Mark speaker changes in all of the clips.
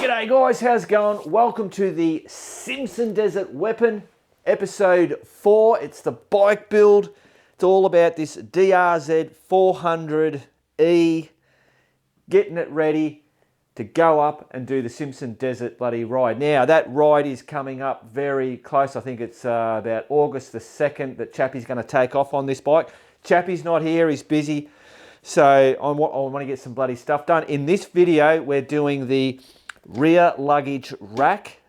Speaker 1: G'day guys, how's it going? Welcome to the Simpson Desert Weapon, episode 4. It's the bike build. It's all about this DRZ400E, getting it ready to go up and do the Simpson Desert bloody ride. Now, that ride is coming up very close. I think it's about August the 2nd that Chappie's going to take off on this bike. Chappie's not here, he's busy. So I want to get some bloody stuff done. In this video, we're doing the rear luggage rack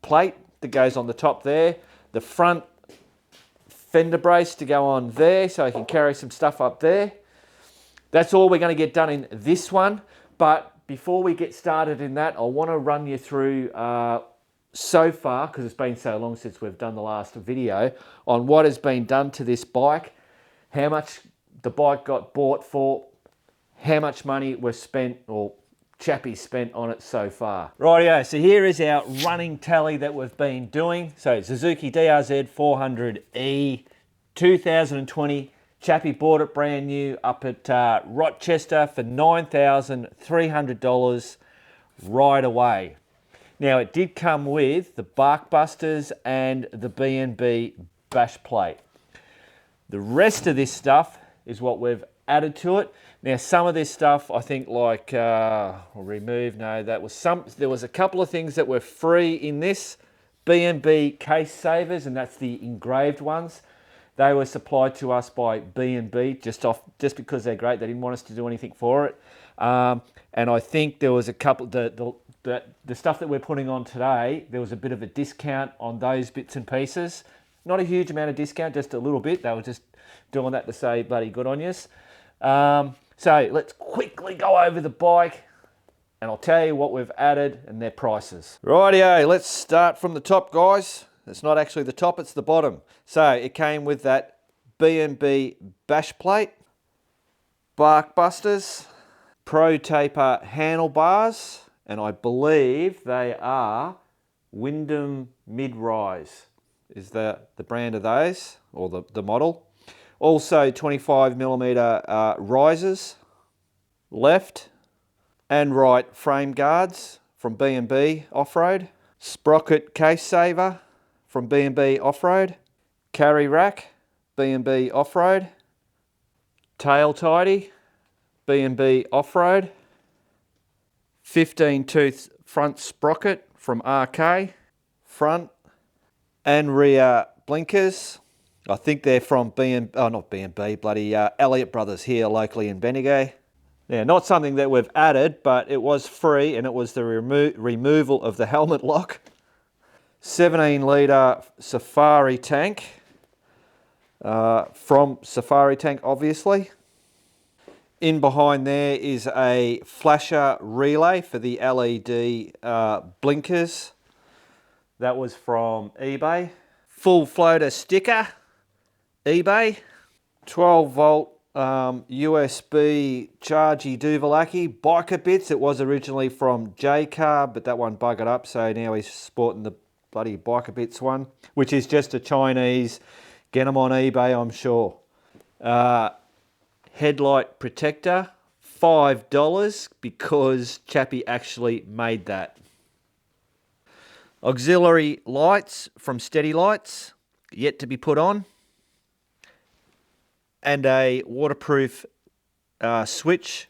Speaker 1: plate that goes on the top there. The front fender brace to go on there so I can carry some stuff up there. That's all we're going to get done in this one. But before we get started in that, I want to run you through so far, because it's been so long since we've done the last video, on what has been done to this bike, how much the bike got bought for, how much money was spent, or Chappie spent on it so far. Rightio, so here is our running tally that we've been doing. So Suzuki DRZ400E 2020. Chappie bought it brand new up at Rochester for $9,300 right away. Now it did come with the bark busters and the B&B bash plate. The rest of this stuff is what we've added to it. Now some of this stuff I think like there was a couple of things that were free in this. B&B case savers, and that's the engraved ones. They were supplied to us by B&B just because they're great. They didn't want us to do anything for it. And I think there was a couple, the stuff that we're putting on today, there was a bit of a discount on those bits and pieces. Not a huge amount of discount, just a little bit. They were just doing that to say bloody good on yous. So let's quickly go over the bike and I'll tell you what we've added and their prices. Rightio, let's start from the top, guys. It's not actually the top, it's the bottom. So it came with that B&B bash plate, bark busters, Pro Taper handlebars, and I believe they are Wyndham Mid-Rise is the brand of those, or the model. Also 25mm risers, left and right frame guards from B&B Offroad, sprocket case saver from B&B Offroad, carry rack, B&B Offroad, tail tidy, B&B Offroad, 15-tooth front sprocket from RK, front and rear blinkers. I think they're from not B&B, bloody Elliott Brothers here locally in Bendigo. Now, not something that we've added, but it was free, and it was the removal of the helmet lock. 17-litre Safari tank, from Safari Tank, obviously. In behind there is a flasher relay for the LED blinkers. That was from eBay. Full floater sticker, eBay. 12-volt USB chargy Duvalaki biker bits. It was originally from J-Car, but that one buggered up, so now he's sporting the bloody biker bits one, which is just a Chinese. Get them on eBay, I'm sure. Headlight protector, $5, because Chappie actually made that. Auxiliary lights from Steady Lights, yet to be put on. And a waterproof switch.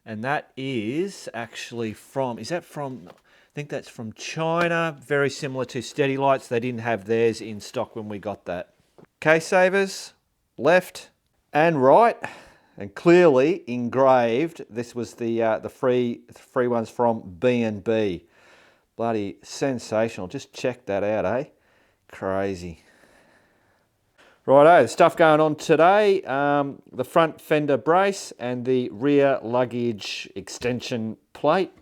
Speaker 1: And that is actually from, I think that's from China. Very similar to Steady Lights. They didn't have theirs in stock when we got that. Case savers, left and right, and clearly engraved. This was the free ones from B&B. Bloody sensational. Just check that out, eh? Crazy. Righto, stuff going on today. The front fender brace and the rear luggage extension plate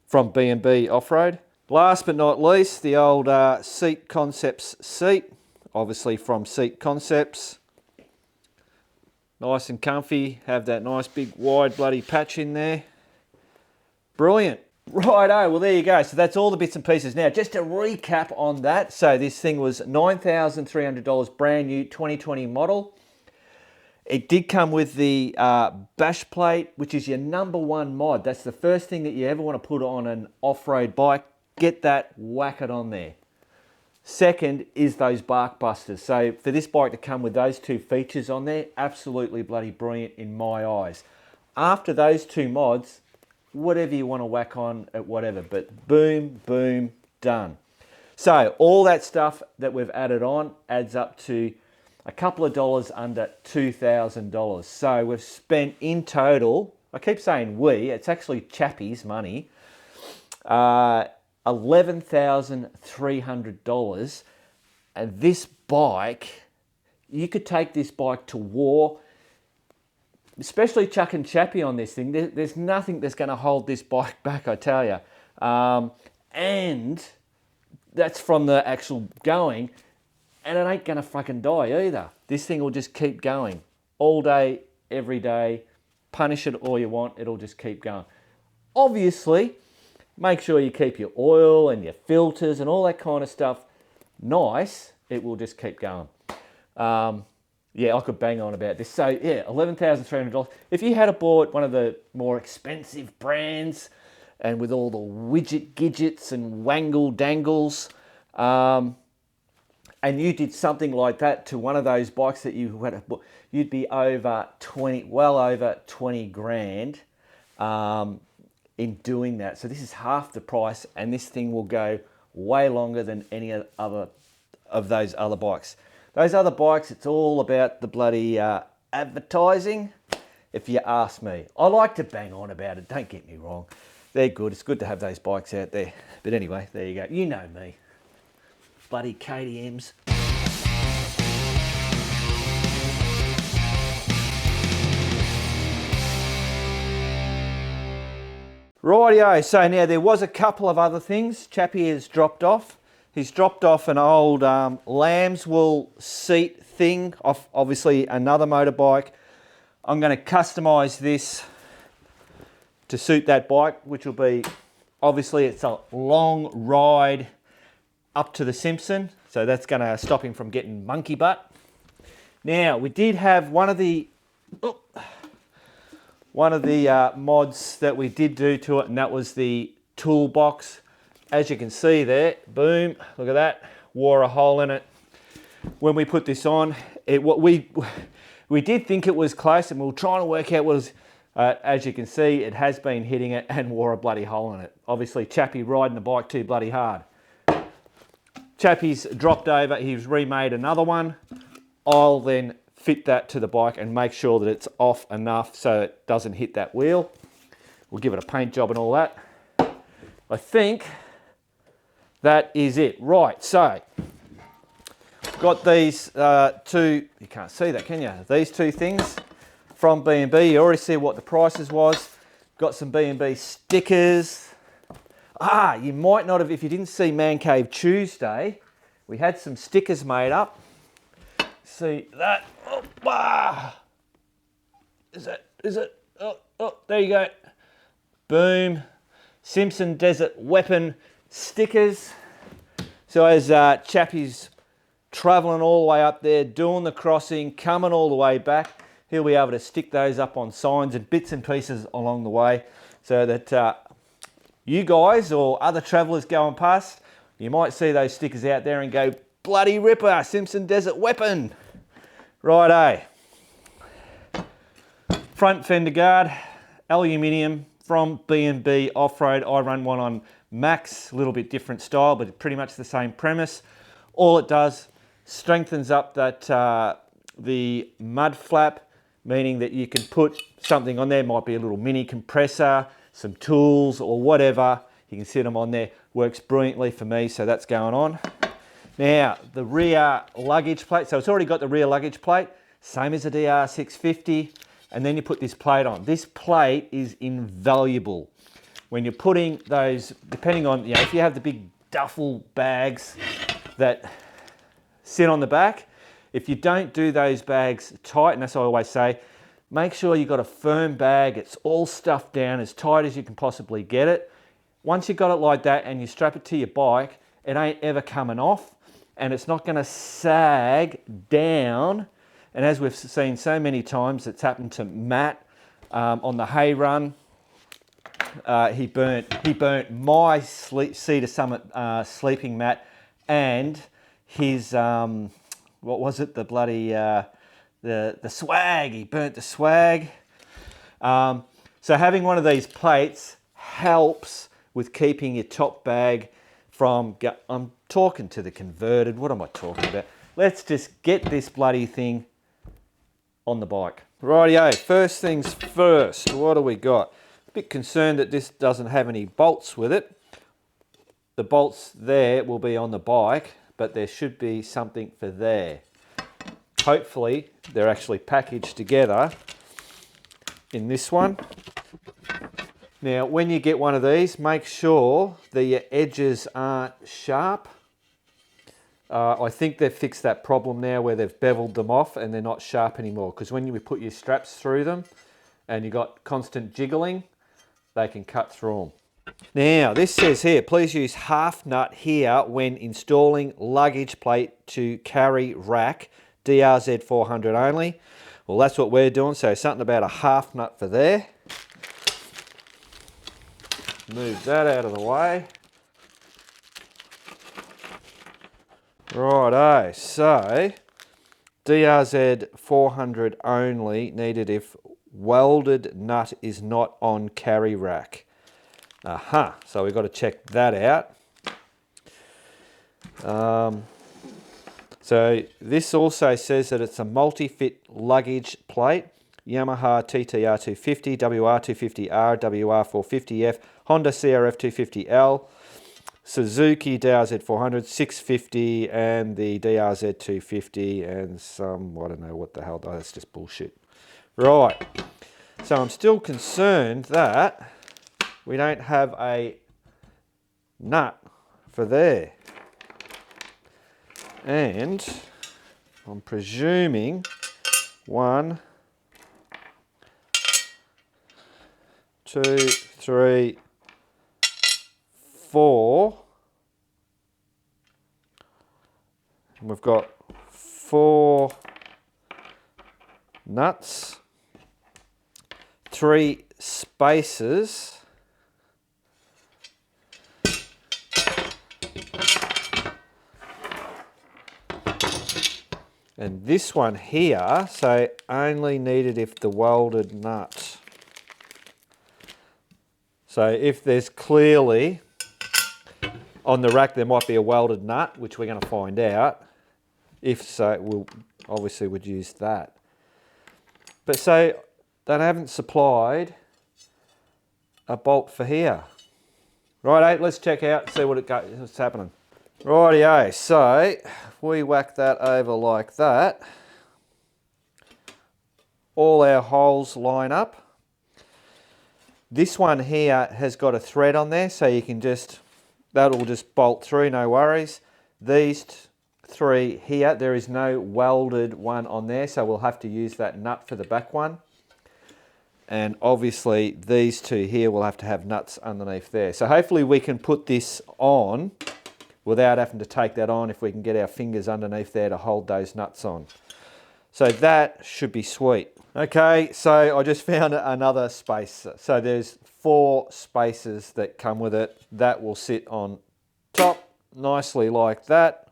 Speaker 1: from B&B Offroad. Last but not least, the old Seat Concepts seat, obviously from Seat Concepts. Nice and comfy, have that nice big wide bloody patch in there. Brilliant. Righto, well there you go. So that's all the bits and pieces. Now, just to recap on that, so this thing was $9,300 brand new 2020 model. It did come with the bash plate, which is your #1 mod. That's the first thing that you ever want to put on an off-road bike. Get that, whack it on there. Second is those bark busters. So for this bike to come with those two features on there, absolutely bloody brilliant in my eyes. After those two mods, whatever you want to whack on at whatever, but boom, boom, done. So all that stuff that we've added on adds up to a couple of dollars under $2,000. So we've spent in total, I keep saying we, it's actually Chappie's money, $11,300. And this bike, you could take this bike to war, especially Chuck and Chappie on this thing. There's nothing that's going to hold this bike back, I tell you. And that's from the actual going. And it ain't going to fucking die either. This thing will just keep going all day, every day. Punish it all you want, it'll just keep going. Obviously, make sure you keep your oil and your filters and all that kind of stuff nice. It will just keep going. Yeah, I could bang on about this. So yeah, $11,300. If you had bought one of the more expensive brands and with all the widgets and wangle dangles, and you did something like that to one of those bikes that you had, you'd be over 20, well over 20 grand in doing that. So this is half the price, and this thing will go way longer than any other of those other bikes. Those other bikes, it's all about the bloody advertising, if you ask me. I like to bang on about it, don't get me wrong. They're good, it's good to have those bikes out there. But anyway, there you go, you know me. Bloody KTMs. Rightio, so now there was a couple of other things Chappie has dropped off. He's dropped off an old lamb's wool seat thing off obviously another motorbike. I'm going to customise this to suit that bike, which will be, obviously it's a long ride up to the Simpson, so that's going to stop him from getting monkey butt. Now, we did have one of the mods that we did do to it, and that was the toolbox. As you can see there, boom, look at that, wore a hole in it. When we put this on, we did think it was close, and we were trying to work out what was, as you can see, it has been hitting it and wore a bloody hole in it. Obviously, Chappie riding the bike too bloody hard. Chappie's dropped over, he's remade another one. I'll then fit that to the bike and make sure that it's off enough so it doesn't hit that wheel. We'll give it a paint job and all that. I think that is it. Right, so got these two, you can't see that, can you? These two things from B&B. You already see what the prices was. Got some B&B stickers. You might not have, if you didn't see Man Cave Tuesday, we had some stickers made up. See that? Is it? Oh, there you go. Boom. Simpson Desert Weapon stickers. So as Chappie's traveling all the way up there, doing the crossing, coming all the way back, he'll be able to stick those up on signs and bits and pieces along the way so that you guys or other travellers going past, you might see those stickers out there and go, bloody ripper, Simpson Desert Weapon. Righto. Front fender guard, aluminium from B&B Offroad. I run one on Max, a little bit different style, but pretty much the same premise. All it does, strengthens up that the mud flap, meaning that you can put something on there, might be a little mini compressor, some tools or whatever. You can sit them on there. Works brilliantly for me, so that's going on. Now, the rear luggage plate. So it's already got the rear luggage plate, same as the DR650. And then you put this plate on. This plate is invaluable. When you're putting those, depending on, if you have the big duffel bags that sit on the back, if you don't do those bags tight, and that's what I always say, make sure you've got a firm bag. It's all stuffed down as tight as you can possibly get it. Once you've got it like that and you strap it to your bike, it ain't ever coming off, and it's not going to sag down And as we've seen so many times, it's happened to Matt on the hay run. He burnt my Cedar Summit sleeping mat and his what was it? The bloody the swag. He burnt the swag. So having one of these plates helps with keeping your top bag from. I'm talking to the converted. What am I talking about? Let's just get this bloody thing on the bike. Rightio. First things first. What do we got? A bit concerned that this doesn't have any bolts with it. The bolts there will be on the bike, but there should be something for there. Hopefully they're actually packaged together in this one. Now when you get one of these, make sure that your edges aren't sharp. I think they've fixed that problem now where they've beveled them off and they're not sharp anymore, because when you put your straps through them and you've got constant jiggling, they can cut through them. Now this says here, please use half nut here when installing luggage plate to carry rack, DRZ400 only. Well, that's what we're doing, so something about a half nut for there. Move that out of the way. Righto, so DRZ400 only needed if welded nut is not on carry rack. Aha, so we've got to check that out. So this also says that it's a multi-fit luggage plate. Yamaha TTR250, WR250R, WR450F, Honda CRF250L, Suzuki DRZ400, 650, and the DRZ250, and some, I don't know what the hell, that's just bullshit. Right, so I'm still concerned that we don't have a nut for there. And I'm presuming 1, 2, 3, 4. And we've got 4 nuts, 3 spaces, and this one here, so only needed if the welded nut. So if there's clearly, on the rack there might be a welded nut, which we're going to find out. If so, we'll obviously would use that. But so they haven't supplied a bolt for here. Right, let's check out, see what's happening. Rightio, so if we whack that over like that, all our holes line up. This one here has got a thread on there, so you can just, that'll just bolt through, no worries. These 3 here, there is no welded one on there, so we'll have to use that nut for the back one. And obviously these 2 here will have to have nuts underneath there. So hopefully we can put this on without having to take that on, if we can get our fingers underneath there to hold those nuts on. So that should be sweet. Okay, so I just found another space. So there's 4 spaces that come with it. That will sit on top nicely like that.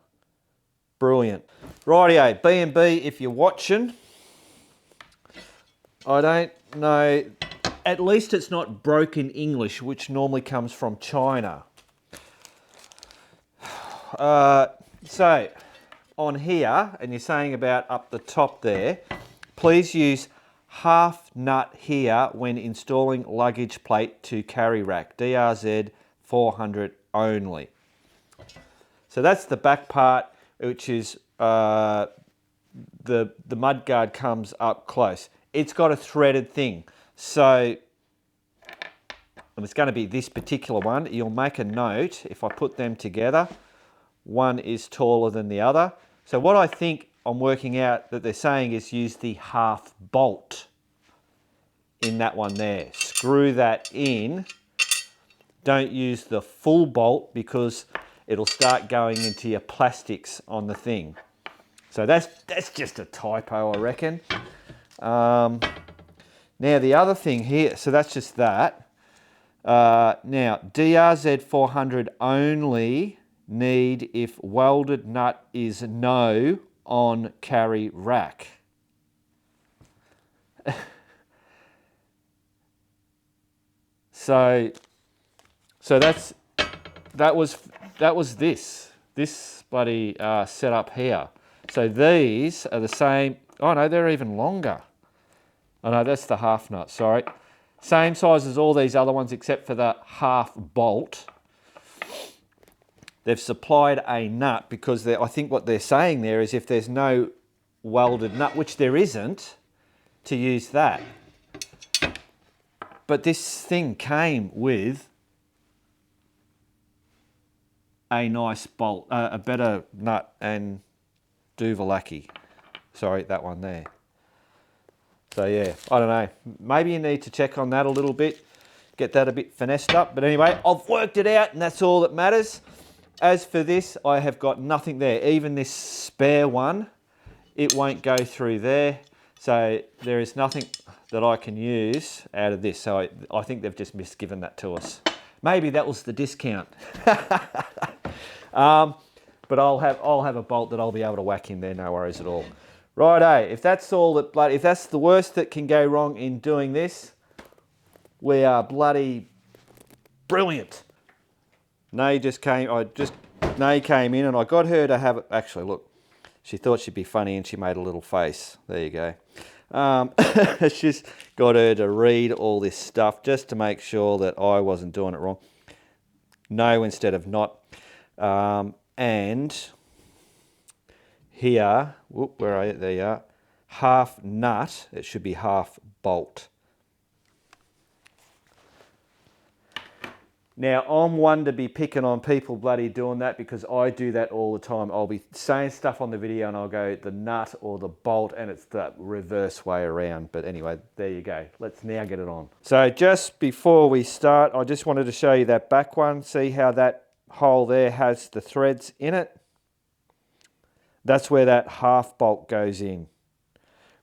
Speaker 1: Brilliant. Rightio, B&B, if you're watching, I don't know, at least it's not broken English, which normally comes from China. So on here, and you're saying about up the top there, please use half nut here when installing luggage plate to carry rack, DRZ400 only. So that's the back part, which is the mudguard comes up close. It's got a threaded thing, so and it's going to be this particular one. You'll make a note, if I put them together, one is taller than the other. So what I think I'm working out that they're saying is use the half bolt in that one there. Screw that in. Don't use the full bolt because it'll start going into your plastics on the thing. So that's just a typo, I reckon. Now the other thing here, so that's just that. Now DRZ400 only need if welded nut is no on carry rack. So that was this bloody setup here. So these are the same. Oh no, they're even longer. Oh no, that's the half nut. Sorry, same size as all these other ones except for the half bolt. They've supplied a nut because I think what they're saying there is if there's no welded nut, which there isn't, to use that. But this thing came with a nice bolt, a better nut and Duvalaki. Sorry, that one there. So yeah, I don't know. Maybe you need to check on that a little bit, get that a bit finessed up. But anyway, I've worked it out and that's all that matters. As for this, I have got nothing there. Even this spare one, it won't go through there. So there is nothing that I can use out of this. So I think they've just misgiven that to us. Maybe that was the discount. But I'll have a bolt that I'll be able to whack in there, no worries at all. Righto, if that's all that if that's the worst that can go wrong in doing this, we are bloody brilliant. Nay came in and I got her to have it. Actually, look, she thought she'd be funny and she made a little face. There you go. She's got her to read all this stuff just to make sure that I wasn't doing it wrong. No instead of not. And here, whoop, where are you? There you are. Half nut, it should be half bolt. Now, I'm one to be picking on people bloody doing that because I do that all the time. I'll be saying stuff on the video and I'll go the nut or the bolt and it's the reverse way around. But anyway, there you go. Let's now get it on. So just before we start, I just wanted to show you that back one. See how that hole there has the threads in it? That's where that half bolt goes in.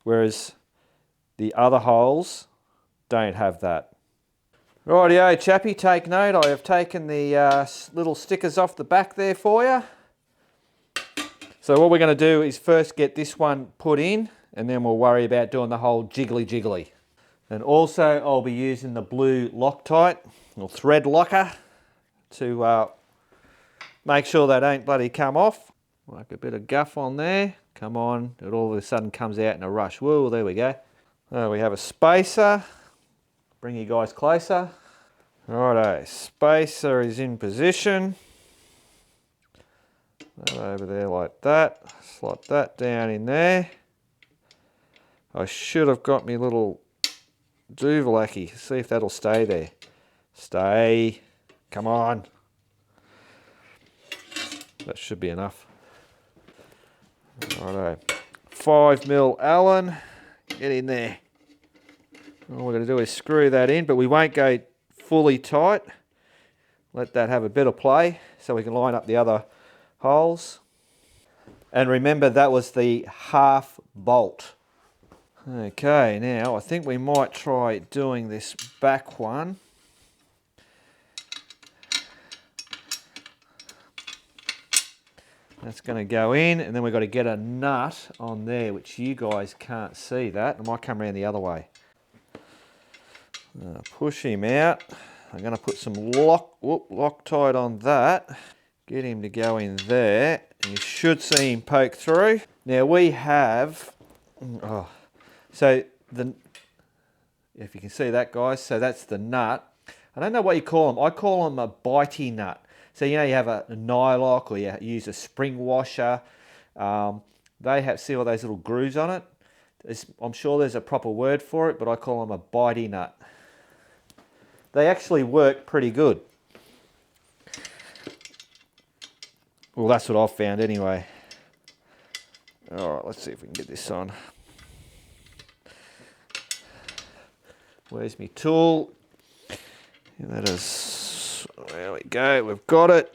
Speaker 1: Whereas the other holes don't have that. Rightio, chappy, take note. I have taken the little stickers off the back there for you. So what we're going to do is first get this one put in and then we'll worry about doing the whole jiggly. And also I'll be using the blue Loctite or thread locker to make sure they don't bloody come off. Like a bit of guff on there. Come on, it all of a sudden comes out in a rush. Whoa, there we go. We have a spacer. Bring you guys closer. Righto, spacer is in position. That over there like that. Slot that down in there. I should have got my little Duvalaki. See if that'll stay there. Stay. Come on. That should be enough. Righto. 5mm Allen. Get in there. All we're going to do is screw that in, but we won't go fully tight. Let that have a bit of play so we can line up the other holes. And remember, that was the half bolt. Okay, now I think we might try doing this back one. That's going to go in, and then we've got to get a nut on there, which you guys can't see that. It might come around the other way. Push him out. I'm going to put some Loctite on that. Get him to go in there. And you should see him poke through. Now we have, so if you can see that, guys, so that's the nut. I don't know what you call them. I call them a bitey nut. So you know you have a nylock or you use a spring washer. They have, see all those little grooves on it? I'm sure there's a proper word for it, but I call them a bitey nut. They actually work pretty good. Well, that's what I've found anyway. All right, let's see if we can get this on. Where's my tool? And that is, there we go, we've got it.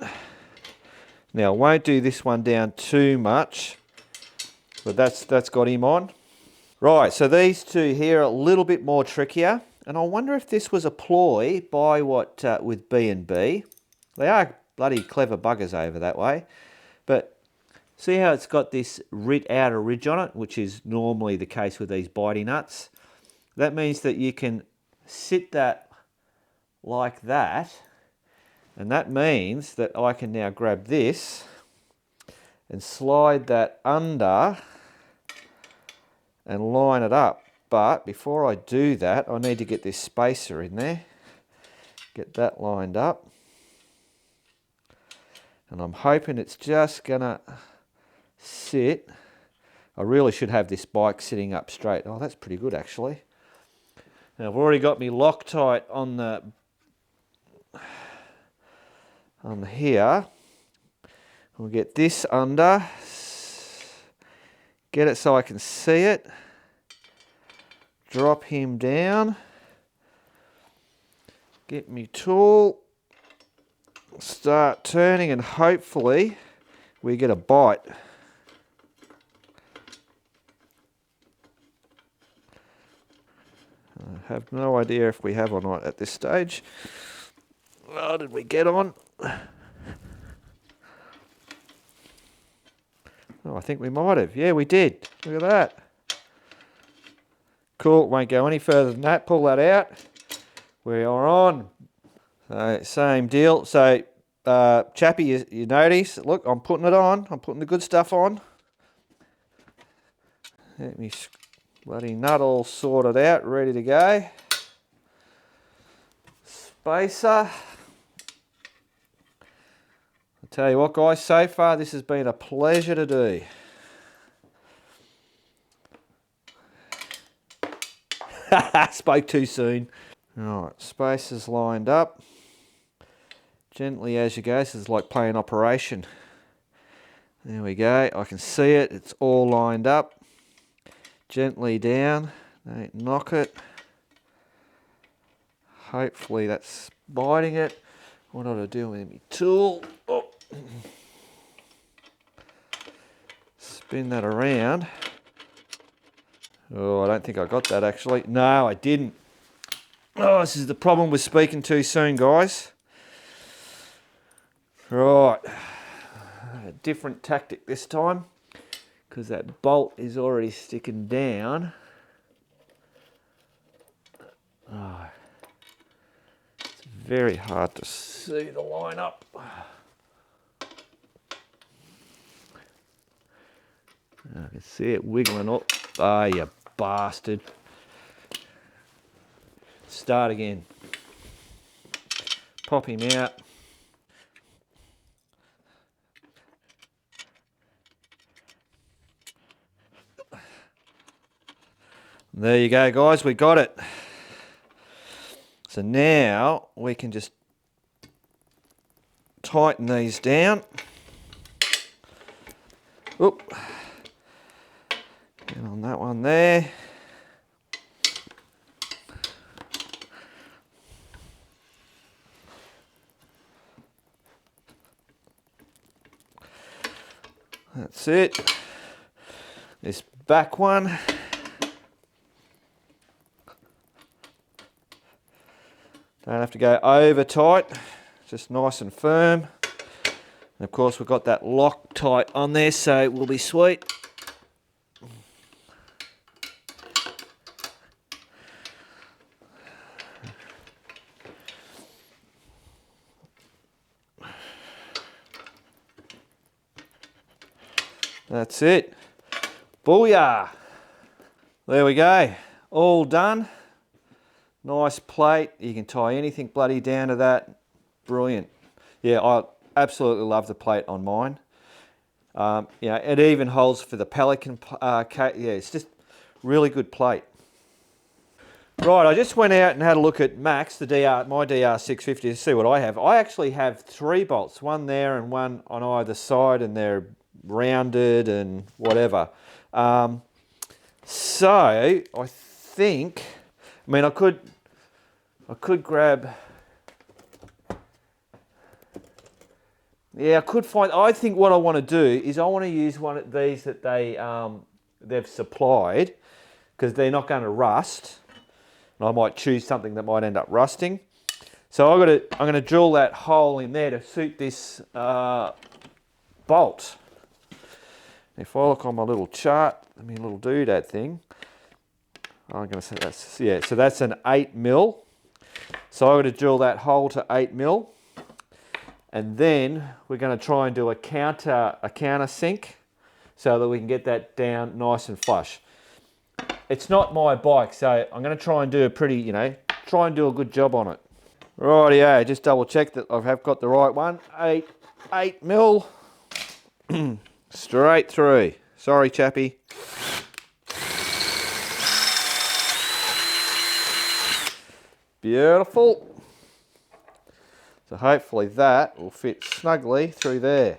Speaker 1: Now, I won't do this one down too much But that's got him on. Right, so these two here are a little bit more trickier. And I wonder if this was a ploy by with B&B. They are bloody clever buggers over that way. But see how it's got this outer ridge on it, which is normally the case with these bitey nuts. That means that you can sit that like that. And that means that I can now grab this and slide that under and line it up. But before I do that, I need to get this spacer in there. Get that lined up. And I'm hoping it's just gonna sit. I really should have this bike sitting up straight. Oh, that's pretty good actually. Now I've already got me Loctite on here. We'll get this under. Get it so I can see it. Drop him down. Get me tool. Start turning and hopefully we get a bite. I have no idea if we have or not at this stage. Oh, did we get on? Oh, I think we might have. Yeah, we did. Look at that. Cool, won't go any further than that. Pull that out. We are on. So, same deal. So, Chappie, you notice, look, I'm putting it on. I'm putting the good stuff on. Let me bloody nut all sorted out, ready to go. Spacer. I'll tell you what, guys, so far this has been a pleasure to do. Spoke too soon. Alright, spacers lined up. Gently as you go, this is like playing operation. There we go, I can see it, it's all lined up. Gently down, don't knock it. Hopefully that's biting it. What ought I do with my tool? Oh. Spin that around. Oh, I don't think I got that actually. No, I didn't. Oh, this is the problem with speaking too soon, guys. Right. A different tactic this time because that bolt is already sticking down. Oh, it's very hard to see the line up. I can see it wiggling up. Ah, you bastard. Start again. Pop him out. There you go, guys, we got it. So now we can just tighten these down. Oop. Get on that one there. That's it. This back one. Don't have to go over tight, just nice and firm. And of course we've got that Loctite on there, so it will be sweet. That's it. Booyah! There we go. All done. Nice plate. You can tie anything bloody down to that. Brilliant. Yeah, I absolutely love the plate on mine. Yeah, it even holds for the Pelican. Yeah, it's just really good plate. Right, I just went out and had a look at Max, my DR650, to see what I have. I actually have 3 bolts, one there and one on either side, and they're rounded and whatever. So I think, I mean, I could grab. Yeah, I could find. I think what I want to do is I want to use one of these that they they've supplied, because they're not going to rust. And I might choose something that might end up rusting. So I'm going to drill that hole in there to suit this bolt. If I look on my little chart, my little doodad thing, I'm going to say that's, yeah, so that's an 8mm. So I'm going to drill that hole to 8mm. And then we're going to try and do a counter sink so that we can get that down nice and flush. It's not my bike, so I'm going to try and do a pretty, try and do a good job on it. Rightio, just double check that I have got the right one. 8mm. Straight through. Sorry, chappy. Beautiful. So hopefully that will fit snugly through there.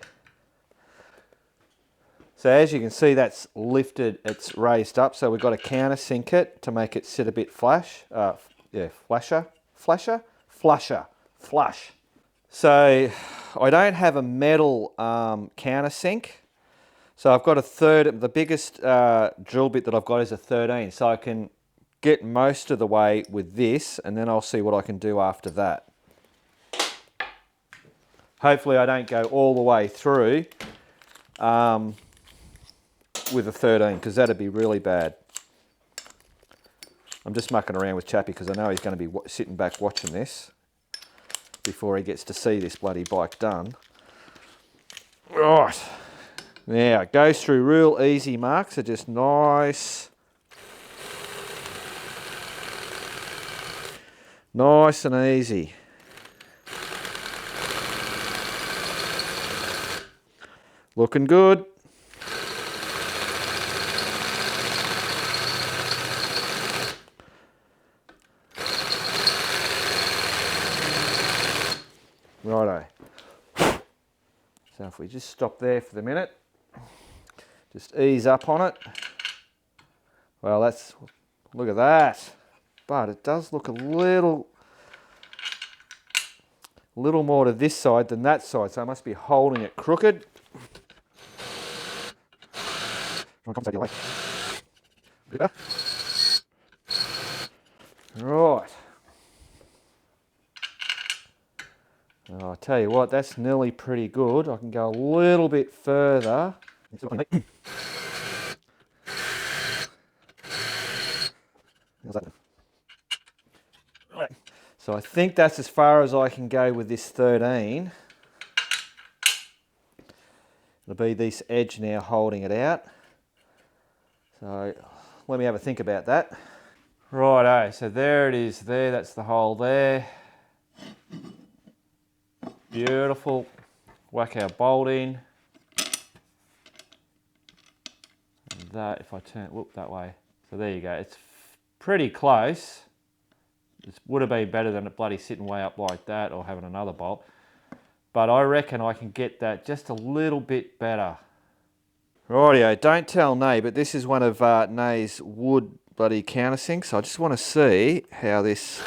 Speaker 1: So as you can see, that's lifted, it's raised up. So we've got to countersink it to make it sit a bit flush. Flush. So I don't have a metal countersink. So I've got a third, the biggest drill bit that I've got is a 13. So I can get most of the way with this, and then I'll see what I can do after that. Hopefully I don't go all the way through with a 13, because that'd be really bad. I'm just mucking around with Chappy because I know he's going to be sitting back watching this before he gets to see this bloody bike done. Right. Now, it goes through real easy marks, are just nice. Nice and easy. Looking good. Righto. So if we just stop there for the minute, just ease up on it. Well, look at that. But it does look a little more to this side than that side, so I must be holding it crooked. Right. I'll tell you what, that's nearly pretty good. I can go a little bit further. So I think that's as far as I can go with this 13. It'll be this edge now holding it out. So let me have a think about that. Righto, so there it is there, that's the hole there. Beautiful. Whack our bolt in. And that, if I turn, whoop, that way. So there you go, it's pretty close. It would have been better than it bloody sitting way up like that or having another bolt. But I reckon I can get that just a little bit better. Rightio, don't tell Nay, but this is one of Nay's wood bloody countersinks. I just want to see how this...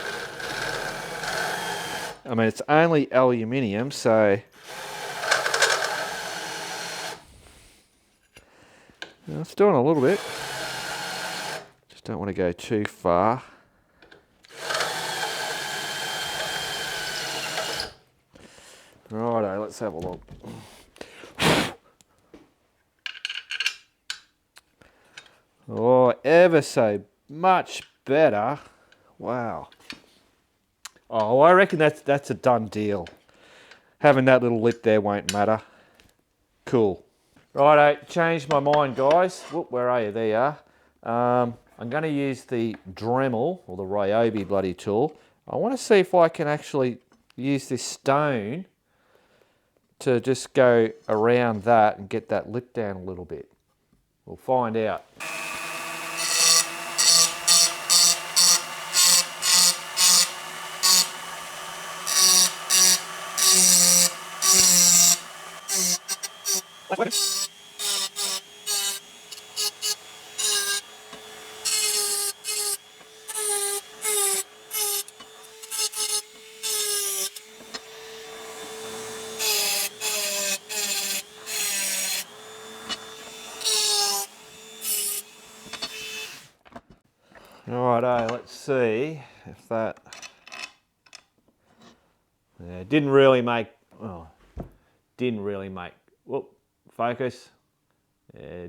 Speaker 1: I mean, it's only aluminium, so... It's doing a little bit. Just don't want to go too far. Righto, let's have a look. Oh, ever so much better. Wow. Oh, I reckon that's a done deal. Having that little lip there won't matter. Cool. Righto, changed my mind, guys. Whoop, where are you? There you are. I'm going to use the Dremel, or the Ryobi bloody tool. I want to see if I can actually use this stone to just go around that and get that lip down a little bit. We'll find out. Righto, let's see if that... Yeah, didn't really make... Oh, didn't really make... Whoop, focus. Yeah,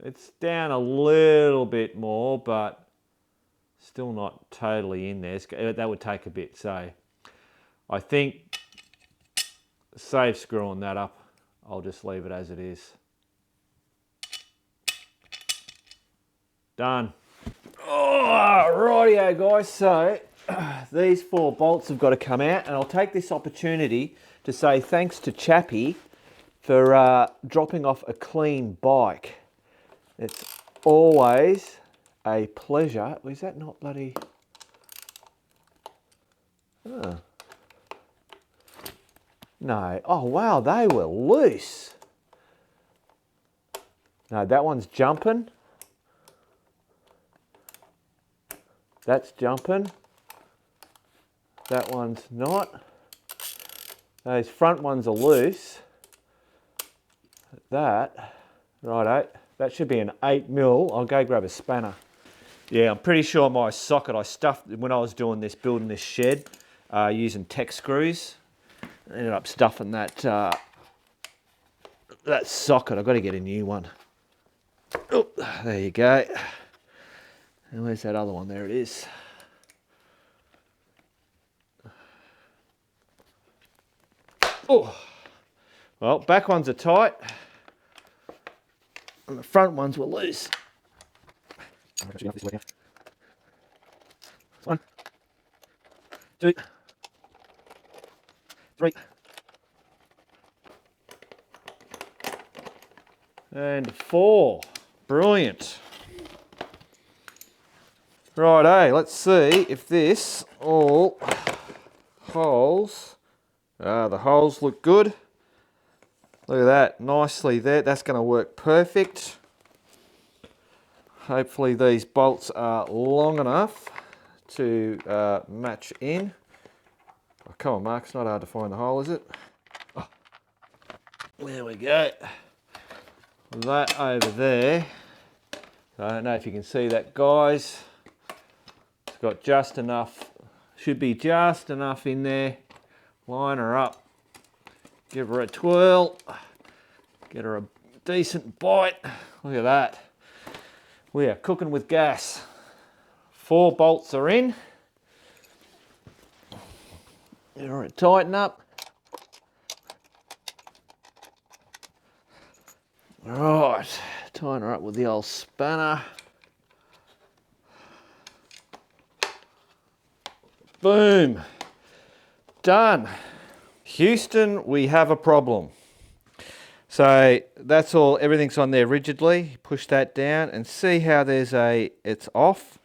Speaker 1: it's down a little bit more, but still not totally in there. That would take a bit, so I think save screwing that up. I'll just leave it as it is. Done. Oh, rightio guys, so these 4 bolts have got to come out, and I'll take this opportunity to say thanks to Chappie for dropping off a clean bike. It's always a pleasure. Is that not bloody... Oh. No. Oh, wow, they were loose. No, that one's jumping. That's jumping. That one's not. Those front ones are loose. That, righto, that should be an 8mm. I'll go grab a spanner. Yeah, I'm pretty sure my socket I stuffed when I was doing this, building this shed, using tech screws. I ended up stuffing that that socket. I've got to get a new one. Oh, there you go. And where's that other one? There it is. Oh, well, back ones are tight, and the front ones were loose. 1, 2, 3, and 4. Brilliant. Righto, let's see if this all holes. The holes look good. Look at that, nicely there. That's going to work perfect. Hopefully these bolts are long enough to match in. Oh, come on, Mark, it's not hard to find the hole, is it? Oh, there we go. That over there. I don't know if you can see that, guys. It's got just enough, should be just enough in there. Line her up, give her a twirl, get her a decent bite. Look at that. We are cooking with gas. 4 bolts are in. All right, tighten up. Right, tighten her up with the old spanner. Boom. Done. Houston, we have a problem. So that's all, everything's on there rigidly. Push that down and see how there's it's off.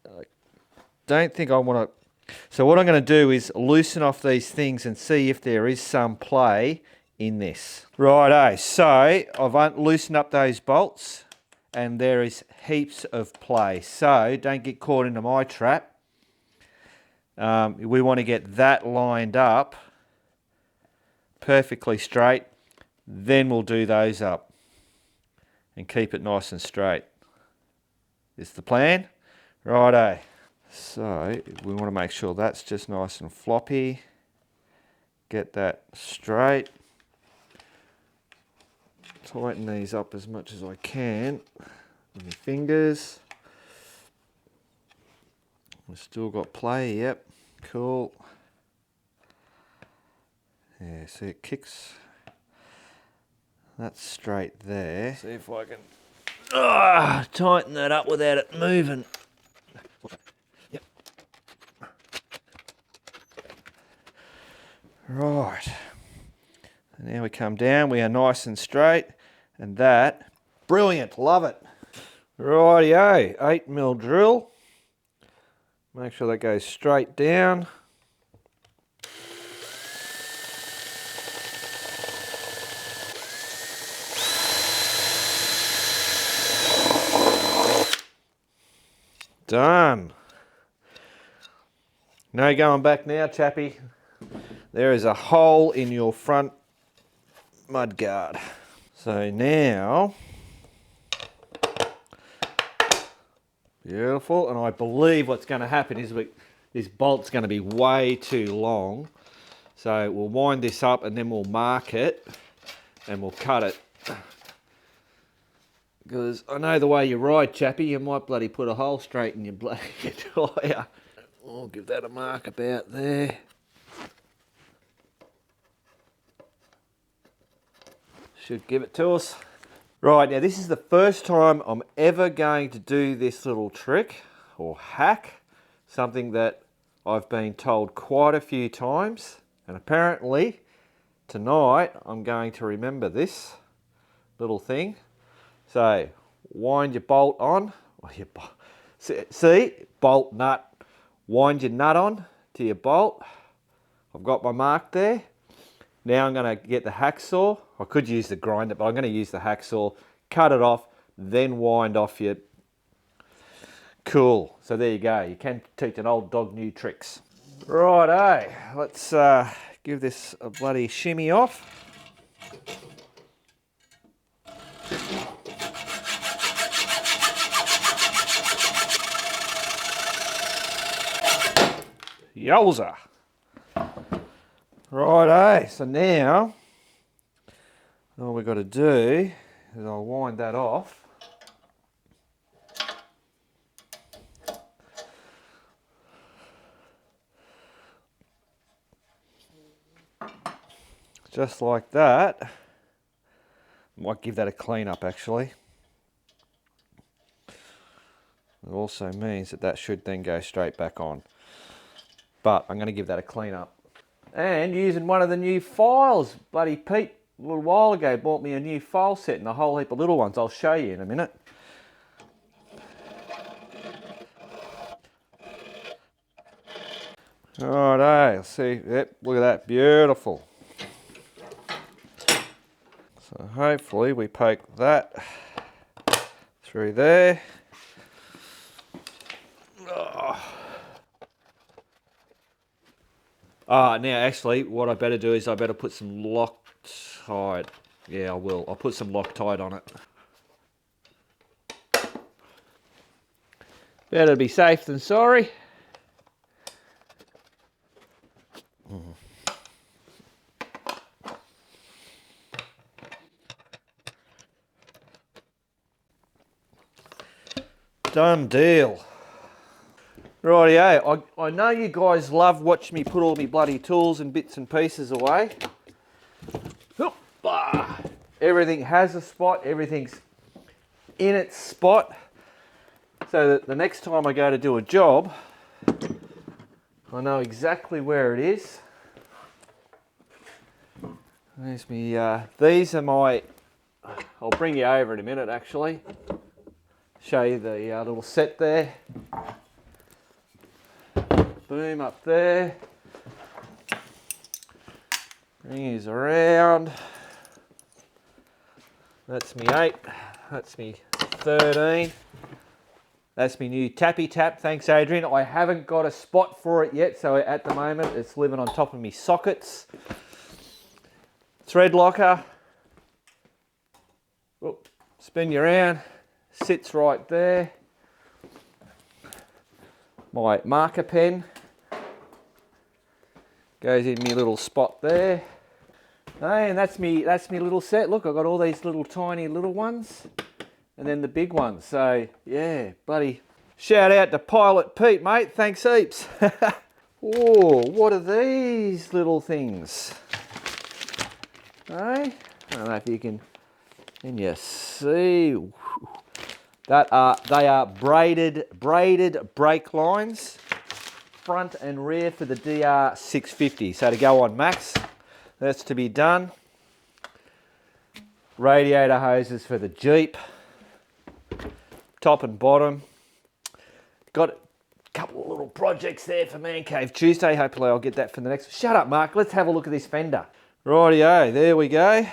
Speaker 1: I don't think I want to. So what I'm going to do is loosen off these things and see if there is some play in this. Righto, so I've loosened up those bolts and there is heaps of play. So don't get caught into my trap. We want to get that lined up perfectly straight, then we'll do those up and keep it nice and straight. Is the plan? Righto. So we want to make sure that's just nice and floppy. Get that straight. Tighten these up as much as I can with my fingers. We've still got play, yep, cool. Yeah, see it kicks. That's straight there. See if I can tighten that up without it moving. Yep. Right. And now we come down, we are nice and straight, and that, brilliant, love it. Rightio, 8mm drill. Make sure that goes straight down. Done. No going back now, chappy. There is a hole in your front mudguard. So now Beautiful. And I believe what's going to happen is this bolt's going to be way too long. So we'll wind this up and then we'll mark it and we'll cut it. Because I know the way you ride, chappy, you might bloody put a hole straight in your bloody tyre. I'll give that a mark about there. Should give it to us. Right, now this is the first time I'm ever going to do this little trick or hack. Something that I've been told quite a few times. And apparently tonight I'm going to remember this little thing. So wind your bolt on. See, bolt nut. Wind your nut on to your bolt. I've got my mark there. Now I'm going to get the hacksaw. I could use the grinder, but I'm going to use the hacksaw. Cut it off, then wind off your... Cool. So there you go. You can teach an old dog new tricks. Righto. Let's give this a bloody shimmy off. Yowza. Righto, so now all we've got to do is I'll wind that off. Just like that. Might give that a clean up actually. It also means that that should then go straight back on. But I'm going to give that a clean up. And using one of the new files, bloody Pete, a little while ago, bought me a new file set and a whole heap of little ones. I'll show you in a minute. Righto, see, yep, look at that, beautiful. So hopefully we poke that through there. Now actually what I better do is I better put some Loctite. Yeah, I will. I'll put some Loctite on it. Better be safe than sorry. Done deal. Rightio, I know you guys love watching me put all my bloody tools and bits and pieces away. Everything has a spot, everything's in its spot, so that the next time I go to do a job, I know exactly where it is. There's me, these are my, I'll bring you over in a minute actually, show you the little set there. Boom, up there. Bring these around. That's me 8. That's me 13. That's me new tappy tap. Thanks, Adrian. I haven't got a spot for it yet, so at the moment it's living on top of me sockets. Thread locker. Oop, spin you around. Sits right there. My marker pen goes in my little spot there. Hey, and that's me little set. Look, I've got all these little tiny little ones and then the big ones. So yeah, bloody shout out to Pilot Pete, mate. Thanks heaps. Oh, what are these little things? Hey, I don't know if you can you see. They are braided brake lines, front and rear for the DR650. So to go on max, that's to be done. Radiator hoses for the Jeep, top and bottom. Got a couple of little projects there for Man Cave Tuesday. Hopefully I'll get that for the next. Shut up, Mark. Let's have a look at this fender. Rightio, there we go.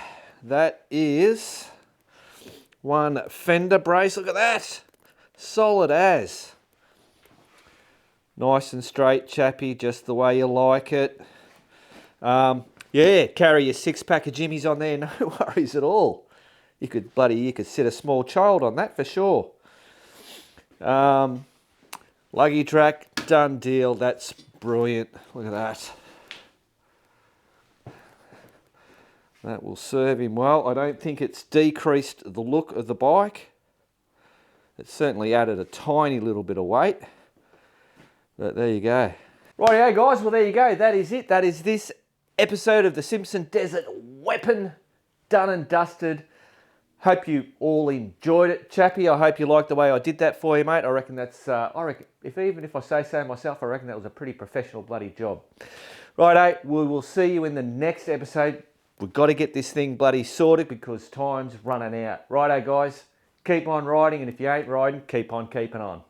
Speaker 1: That is one fender brace. Look at that. Solid as. Nice and straight, chappy, just the way you like it. Yeah, carry your 6-pack of jimmies on there, no worries at all. You could sit a small child on that for sure. Luggage rack, done deal. That's brilliant. Look at that. That will serve him well. I don't think it's decreased the look of the bike. It's certainly added a tiny little bit of weight. But there you go. Rightio guys, well there you go. That is it. That is this episode of the Simpson Desert Weapon. Done and dusted. Hope you all enjoyed it, chappy. I hope you liked the way I did that for you, mate. I reckon that's, even if I say so myself, I reckon that was a pretty professional bloody job. Righto, we will see you in the next episode. We've got to get this thing bloody sorted because time's running out. Righto, guys, keep on riding, and if you ain't riding, keep on keeping on.